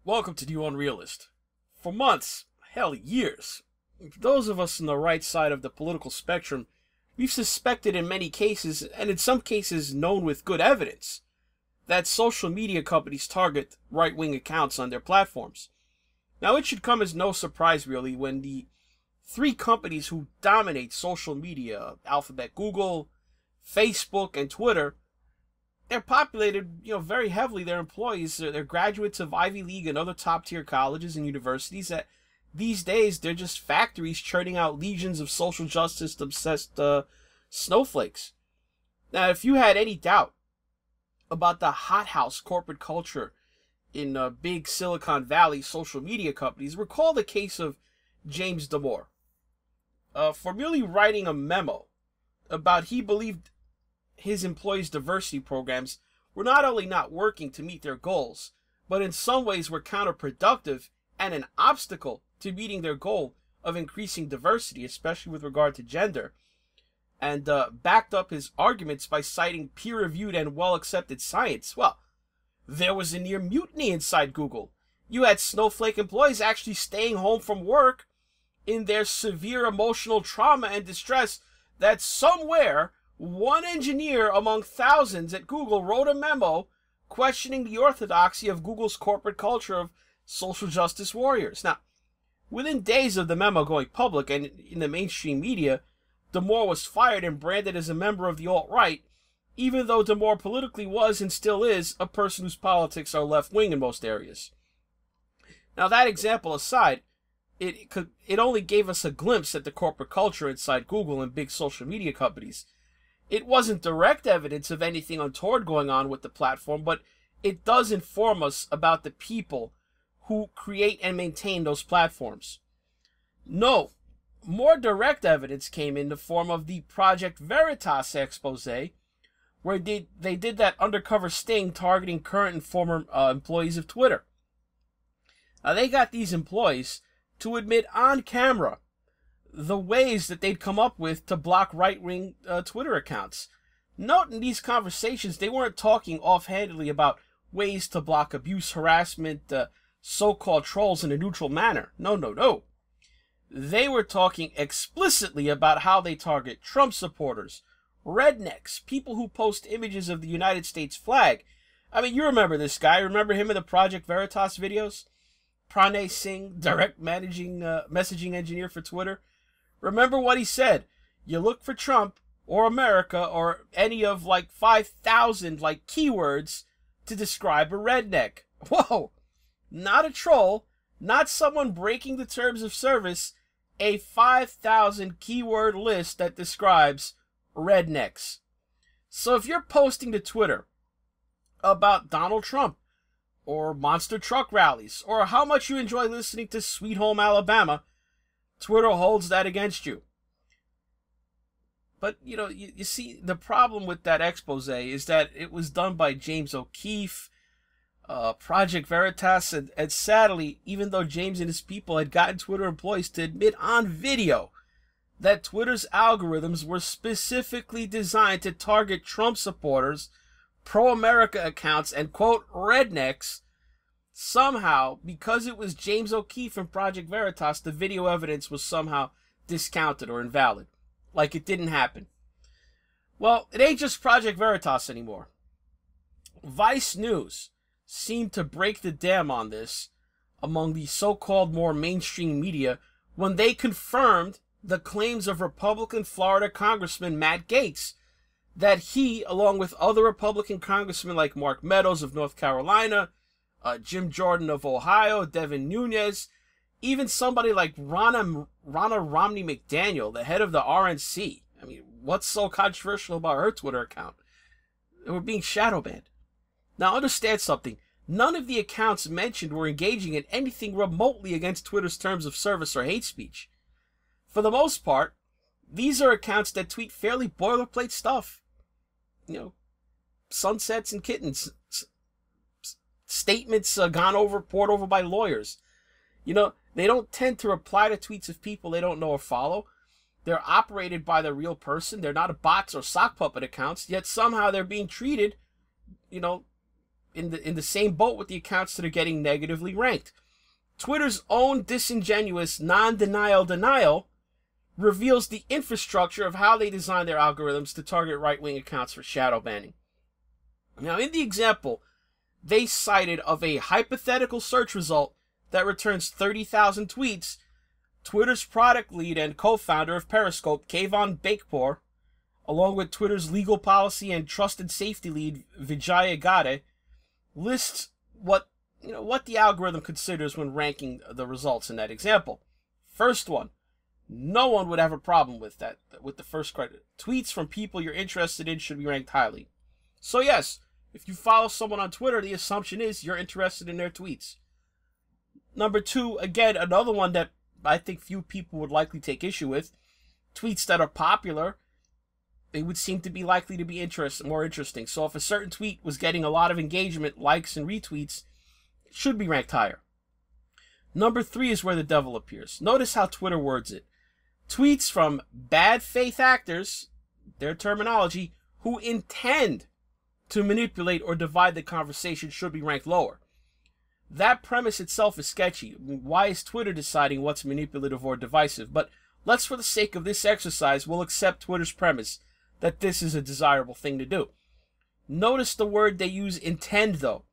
Welcome to New Unrealist. For months, hell, years, those of us on the right side of the political spectrum, we've suspected in many cases, and in some cases known with good evidence, that social media companies target right-wing accounts on their platforms. Now, it should come as no surprise, really, when the three companies who dominate social media, Alphabet, Google, Facebook, and Twitter, they're populated, very heavily. Their employees, they're graduates of Ivy League and other top-tier colleges and universities. That these days, they're just factories churning out legions of social justice-obsessed snowflakes. Now, if you had any doubt about the hothouse corporate culture in big Silicon Valley social media companies, recall the case of James Damore. For merely writing a memo about he believed his employees' diversity programs were not only not working to meet their goals, but in some ways were counterproductive and an obstacle to meeting their goal of increasing diversity, especially with regard to gender, and backed up his arguments by citing peer-reviewed and well-accepted science. Well, there was a near mutiny inside Google. You had Snowflake employees actually staying home from work in their severe emotional trauma and distress that somewhere one engineer among thousands at Google wrote a memo questioning the orthodoxy of Google's corporate culture of social justice warriors. Now, within days of the memo going public and in the mainstream media, Damore was fired and branded as a member of the alt-right, even though Damore politically was and still is a person whose politics are left-wing in most areas. Now, that example aside, it only gave us a glimpse at the corporate culture inside Google and big social media companies. It wasn't direct evidence of anything untoward going on with the platform, but it does inform us about the people who create and maintain those platforms. No, more direct evidence came in the form of the Project Veritas expose, where they did that undercover sting targeting current and former employees of Twitter. Now, they got these employees to admit on camera the ways that they'd come up with to block right-wing Twitter accounts. Note in these conversations, they weren't talking offhandedly about ways to block abuse, harassment, so-called trolls in a neutral manner. No. They were talking explicitly about how they target Trump supporters, rednecks, people who post images of the United States flag. I mean, you remember this guy. Remember him in the Project Veritas videos? Pranay Singh, direct messaging engineer for Twitter. Remember what he said. You look for Trump or America or any of 5,000 keywords to describe a redneck. Whoa! Not a troll, not someone breaking the terms of service, a 5,000 keyword list that describes rednecks. So if you're posting to Twitter about Donald Trump or monster truck rallies or how much you enjoy listening to Sweet Home Alabama, Twitter holds that against you. But, you see, the problem with that expose is that it was done by James O'Keefe, Project Veritas, and sadly, even though James and his people had gotten Twitter employees to admit on video that Twitter's algorithms were specifically designed to target Trump supporters, pro-America accounts, and, quote, rednecks, somehow, because it was James O'Keefe and Project Veritas, the video evidence was somehow discounted or invalid. Like it didn't happen. Well, it ain't just Project Veritas anymore. Vice News seemed to break the dam on this among the so-called more mainstream media when they confirmed the claims of Republican Florida Congressman Matt Gaetz that he, along with other Republican congressmen like Mark Meadows of North Carolina, Jim Jordan of Ohio, Devin Nunes, even somebody like Ronna Romney McDaniel, the head of the RNC. I mean, what's so controversial about her Twitter account? They were being shadow banned. Now, understand something. None of the accounts mentioned were engaging in anything remotely against Twitter's terms of service or hate speech. For the most part, these are accounts that tweet fairly boilerplate stuff. Sunsets and kittens. Statements poured over by lawyers. They don't tend to reply to tweets of people they don't know or follow. They're operated by the real person. They're not bots or sock puppet accounts, yet somehow they're being treated, in the same boat with the accounts that are getting negatively ranked. Twitter's own disingenuous non-denial denial reveals the infrastructure of how they design their algorithms to target right-wing accounts for shadow banning. Now, in the example they cited of a hypothetical search result that returns 30,000 tweets, Twitter's product lead and co-founder of Periscope, Kayvon Bakepor, along with Twitter's legal policy and trusted safety lead, Vijaya Gade, lists what the algorithm considers when ranking the results in that example. First one, no one would have a problem with that, with the first credit. Tweets from people you're interested in should be ranked highly. So yes, if you follow someone on Twitter, the assumption is you're interested in their tweets. Number two, again, another one that I think few people would likely take issue with. Tweets that are popular, they would seem to be likely to be more interesting. So if a certain tweet was getting a lot of engagement, likes, and retweets, it should be ranked higher. Number three is where the devil appears. Notice how Twitter words it. Tweets from bad faith actors, their terminology, who intend to manipulate or divide the conversation should be ranked lower. That premise itself is sketchy. I mean, why is Twitter deciding what's manipulative or divisive? But let's, for the sake of this exercise, we'll accept Twitter's premise that this is a desirable thing to do. Notice the word they use, intend, though.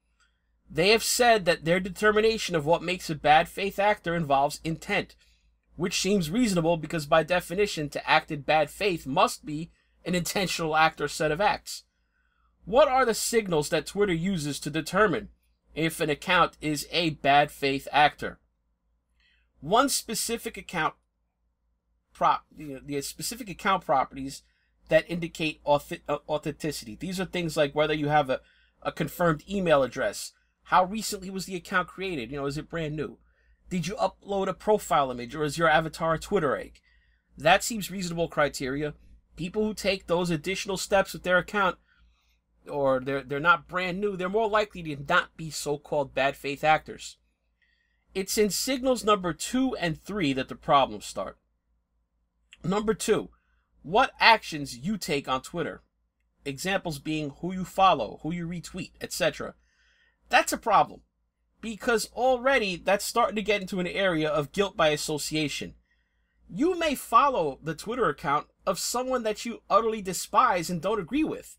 They have said that their determination of what makes a bad faith actor involves intent, which seems reasonable because by definition, to act in bad faith must be an intentional act or set of acts. What are the signals that Twitter uses to determine if an account is a bad faith actor? One specific account the specific account properties that indicate authenticity. These are things like whether you have a confirmed email address, how recently was the account created, is it brand new? Did you upload a profile image, or is your avatar a Twitter egg? That seems reasonable criteria. People who take those additional steps with their account, or they're not brand new, they're more likely to not be so-called bad faith actors. It's in signals number 2 and 3 that the problems start. Number 2, what actions you take on Twitter. Examples being who you follow, who you retweet, etc. That's a problem, because already that's starting to get into an area of guilt by association. You may follow the Twitter account of someone that you utterly despise and don't agree with,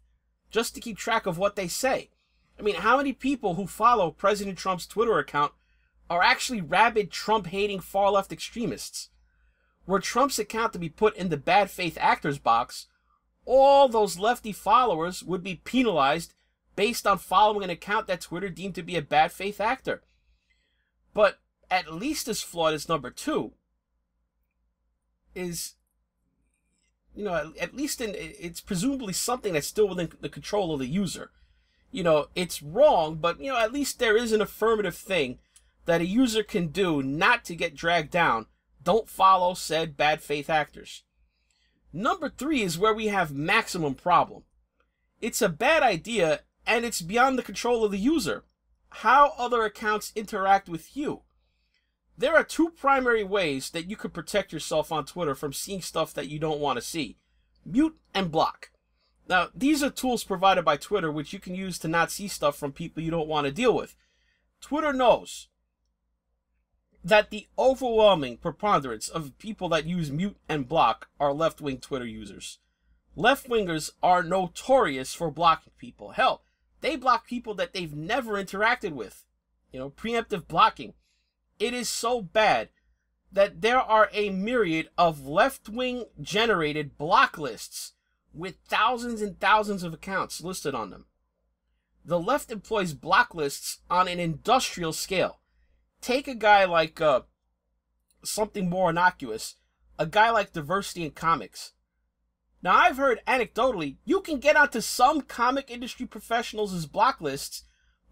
just to keep track of what they say. I mean, how many people who follow President Trump's Twitter account are actually rabid Trump-hating far-left extremists? Were Trump's account to be put in the bad faith actors box, all those lefty followers would be penalized based on following an account that Twitter deemed to be a bad faith actor. But at least as flawed as number 2 is, at least it's presumably something that's still within the control of the user. It's wrong, but, at least there is an affirmative thing that a user can do not to get dragged down. Don't follow said bad faith actors. Number 3 is where we have maximum problem. It's a bad idea, and it's beyond the control of the user. How other accounts interact with you. There are 2 primary ways that you could protect yourself on Twitter from seeing stuff that you don't want to see. Mute and block. Now, these are tools provided by Twitter which you can use to not see stuff from people you don't want to deal with. Twitter knows that the overwhelming preponderance of people that use mute and block are left-wing Twitter users. Left-wingers are notorious for blocking people. Hell, they block people that they've never interacted with. Preemptive blocking. It is so bad that there are a myriad of left-wing generated block lists with thousands and thousands of accounts listed on them. The left employs block lists on an industrial scale. Take a guy like something more innocuous, a guy like Diversity in Comics. Now, I've heard anecdotally, you can get onto some comic industry professionals' block lists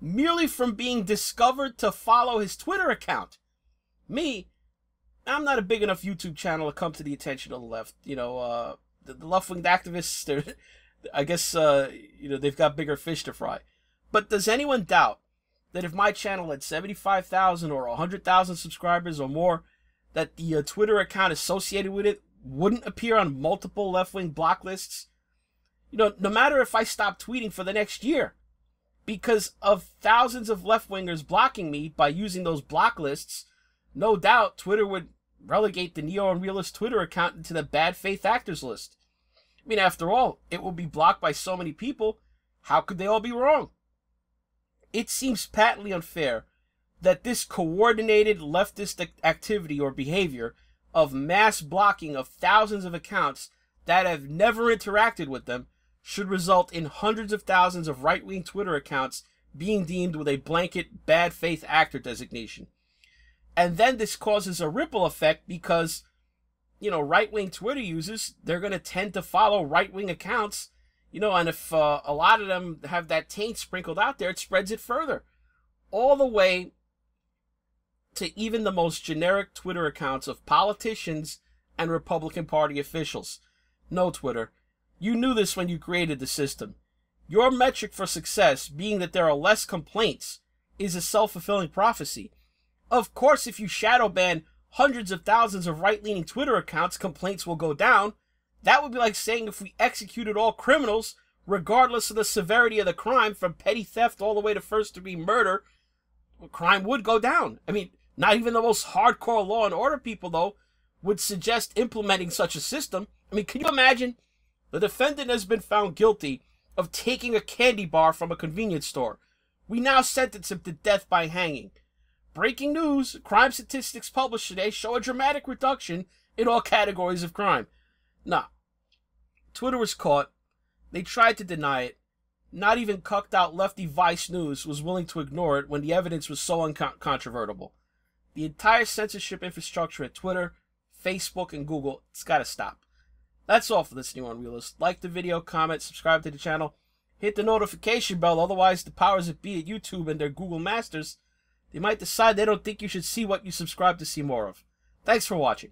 merely from being discovered to follow his Twitter account. Me, I'm not a big enough YouTube channel to come to the attention of the left. The left-winged activists, I guess, they've got bigger fish to fry. But does anyone doubt that if my channel had 75,000 or 100,000 subscribers or more, that the Twitter account associated with it wouldn't appear on multiple left-wing block lists? No matter if I stop tweeting for the next year, because of thousands of left-wingers blocking me by using those block lists, no doubt Twitter would relegate the Neo and Realist Twitter account into the bad faith actors list. I mean, after all, it will be blocked by so many people. How could they all be wrong? It seems patently unfair that this coordinated leftist activity or behavior of mass blocking of thousands of accounts that have never interacted with them should result in hundreds of thousands of right-wing Twitter accounts being deemed with a blanket bad faith actor designation. And then this causes a ripple effect because, you know, right-wing Twitter users, they're going to tend to follow right-wing accounts, you know, and if a lot of them have that taint sprinkled out there, it spreads it further. All the way to even the most generic Twitter accounts of politicians and Republican Party officials. No, Twitter, you knew this when you created the system. Your metric for success, being that there are less complaints, is a self-fulfilling prophecy. Of course, if you shadow ban hundreds of thousands of right-leaning Twitter accounts, complaints will go down. That would be like saying if we executed all criminals, regardless of the severity of the crime, from petty theft all the way to first-degree murder, crime would go down. I mean, not even the most hardcore law and order people, though, would suggest implementing such a system. I mean, can you imagine? The defendant has been found guilty of taking a candy bar from a convenience store. We now sentence him to death by hanging. Breaking news, crime statistics published today show a dramatic reduction in all categories of crime. Nah, Twitter was caught. They tried to deny it. Not even cucked out lefty Vice News was willing to ignore it when the evidence was so uncontrovertible. The entire censorship infrastructure at Twitter, Facebook, and Google, it's got to stop. That's all for this New Unrealist. Like the video, comment, subscribe to the channel, hit the notification bell, otherwise the powers that be at YouTube and their Google masters, they might decide they don't think you should see what you subscribe to see more of. Thanks for watching.